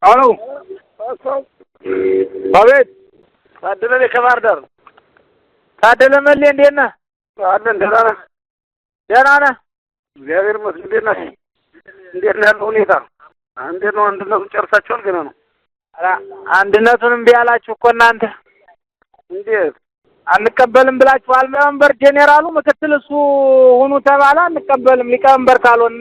አሎ አቤት። ታደለ ከባህር ዳር ታደለ መሌ እንዴት ነህ? አለን ደህና ነህ? ደህና ነህ? እግዚአብሔር ይመስገን። እንዴት ነህ? እንዴት ነው ያለው ሁኔታ? እንዴት ነው አንድነቱን ጨርሳችኋል? ገና ነው። አንድነቱን እምቢ አላችሁ እኮ እናንተ። እንዴት አንቀበልም ብላችኋል። ሊቀመንበር ጄኔራሉ ምክትል እሱ ሁኑ ተባለ። አንቀበልም ሊቀመንበር ካልሆን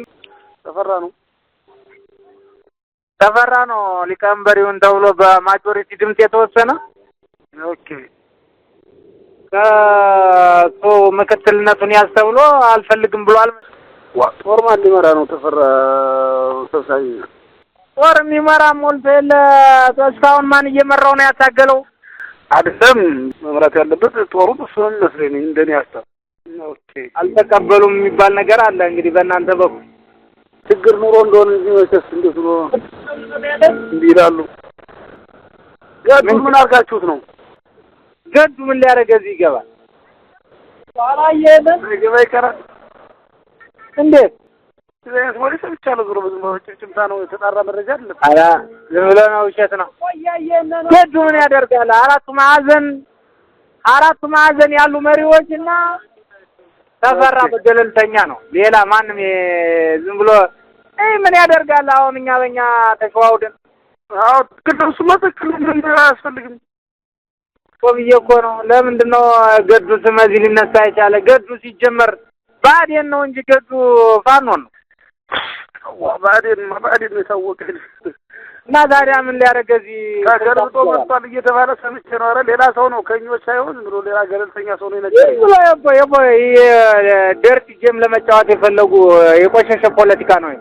ተፈራ ነው ሊቀመንበር ይሁን ተብሎ በማጆሪቲ ድምጽ የተወሰነ። ኦኬ ከሱ ምክትልነቱን ያዝ ተብሎ አልፈልግም ብሏል። ጦር ማን ሊመራ ነው? ተፈራ ሰብሳቢ ጦር የሚመራ ሞልቶ የለ። እስካሁን ማን እየመራው ነው ያታገለው? አይደለም መምራት ያለበት ጦሩ እሱ ነው መስለኝ እንደኔ ሀሳብ። ኦኬ አልተቀበሉም የሚባል ነገር አለ እንግዲህ በእናንተ በኩል ችግር ኑሮ እንደሆነ እንጂ መቼስ እንዴት ነው እንዲህ ይላሉ። ገዱ ምን አድርጋችሁት ነው? ገዱ ምን ሊያደርግ እዚህ ይገባል? ይገባ ይቀራል። እንዴት ስለዚህ ወዲህ ሰምቻለሁ። ዞሮ በዝም ብሎ ጭምታ ነው የተጣራ መረጃ አይደለም። ኧረ ዝም ብሎ ነው ውሸት ነው። ገዱ ምን ያደርጋል? አራቱ ማዕዘን ያሉ መሪዎችና ተፈራ በገለልተኛ ነው። ሌላ ማንም ዝም ብሎ ምን ያደርጋል? አሁን እኛ በእኛ ተሸዋውደን ቅዱስማ ትክክል አያስፈልግም ብዬ እኮ ነው። ለምንድነው ገዱ ስም እዚህ ሊነሳ የቻለ? ገዱ ሲጀመር ብአዴን ነው እንጂ ገዱ ፋኖ ነው። ብአዴን የታወቀ እና ታዲያ ምን ሊያደርግ እዚህ ተገልብጦ መጥቷል እየተባለ ሰምቼ ነው። ኧረ ሌላ ሰው ነው ከኞች ሳይሆን ብሎ ሌላ ገለልተኛ ሰው ነው የነገረኝ። ደርት ጌም ለመጫወት የፈለጉ የቆሸሸ ፖለቲካ ነው።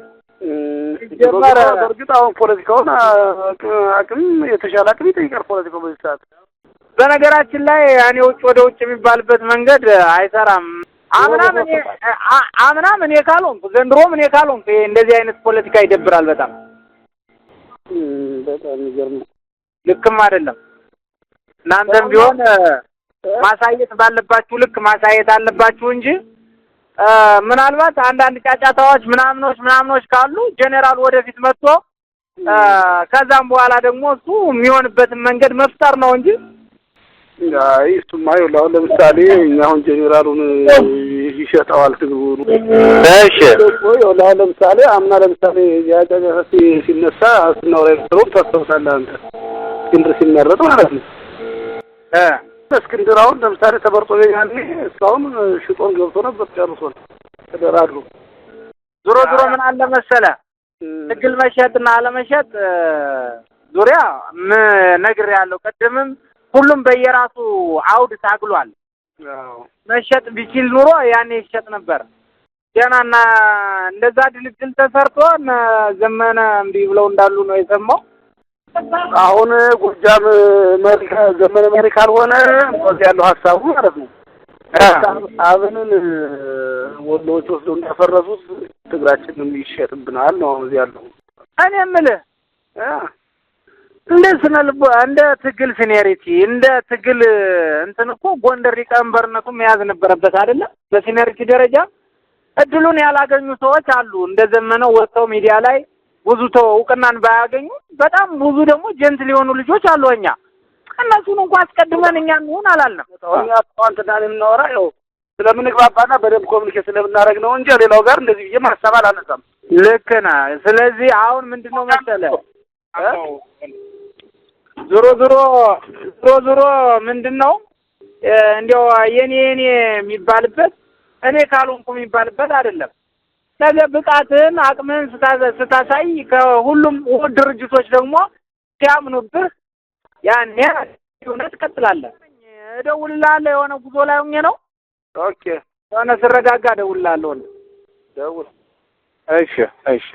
በእርግጥ አሁን ፖለቲካውን አቅም የተሻለ አቅም ይጠይቃል ፖለቲካው በዚህ ሰዓት። በነገራችን ላይ እኔ ውጭ ወደ ውጭ የሚባልበት መንገድ አይሰራም። አምናም እኔ ካልሆንኩ ዘንድሮም እኔ ካልሆንኩ እንደዚህ አይነት ፖለቲካ ይደብራል በጣም የሚገርም ልክም አይደለም። እናንተም ቢሆን ማሳየት ባለባችሁ ልክ ማሳየት አለባችሁ እንጂ ምናልባት አንዳንድ ጫጫታዎች ምናምኖች ካሉ ጄኔራል ወደፊት መጥቶ ከዛም በኋላ ደግሞ እሱ የሚሆንበትን መንገድ መፍጠር ነው እንጂ አይ እሱማ ይኸውልህ አሁን ለምሳሌ አሁን ጄኔራሉን ይሸጣዋል ትግሉ። እሺ ይኸውልህ አሁን ለምሳሌ አምና ለምሳሌ ያጫጫታ ሲነሳ አስናው ላይ ታስታውሳለህ አንተ እስክንድር ሲመረጥ ማለት ነው። እስክንድር አሁን ለምሳሌ ተመርጦ ያኔ እስካሁን ሽጦን ገብቶ ነበር ጨርሶን ተደራድሮ ዞሮ ምን አለ መሰለህ ትግል መሸጥና አለመሸጥ ዙሪያ ነግሬያለሁ ቅድምም። ሁሉም በየራሱ አውድ ታግሏል። መሸጥ ቢችል ኑሮ ያኔ ይሸጥ ነበር። ገናና እንደዛ ድልድል ተሰርቶ ዘመነ እምቢ ብለው እንዳሉ ነው የሰማው። አሁን ጎጃም ዘመነ መሪ ካልሆነ ወዲያ ያለው ሐሳቡ ማለት ነው አብንን ወሎች ወስደው እንዳፈረሱት ትግራችንም ይሸጥብናል ነው እዚህ ያለው። እኔ የምልህ እንደ ትግል ሲኒየሪቲ እንደ ትግል እንትን እኮ ጎንደር ሊቀመንበርነቱ መያዝ ነበረበት አይደለ? በሲኒየሪቲ ደረጃ እድሉን ያላገኙ ሰዎች አሉ። እንደ ዘመነው ወጥተው ሚዲያ ላይ ብዙ እውቅናን ባያገኙ በጣም ብዙ ደግሞ ጀንት ሊሆኑ ልጆች አሉ። እነሱን እንኳን አስቀድመን እኛ እንሆን አላልንም። እኛ አንተና እኔ የምናወራ ያው ስለምንግባባና በደንብ ኮሙኒኬት ስለምናደርግ ነው እንጂ ሌላው ጋር እንደዚህ ብዬ ማሰብ አላነሳም። ልክ ነህ። ስለዚህ አሁን ምንድነው መሰለህ ዞሮ ምንድነው እንዲያው የኔ የሚባልበት እኔ ካልሆንኩ የሚባልበት አይደለም። ነገ ብቃትን አቅምን ስታሳይ ከሁሉም ድርጅቶች ደግሞ ሲያምኑብህ ያኔ እውነት ትቀጥላለህ። እደውልልሃለሁ የሆነ ጉዞ ላይ ሆኜ ነው። ኦኬ የሆነ ስረጋጋ እደውልልሃለሁ። ደውል። እሺ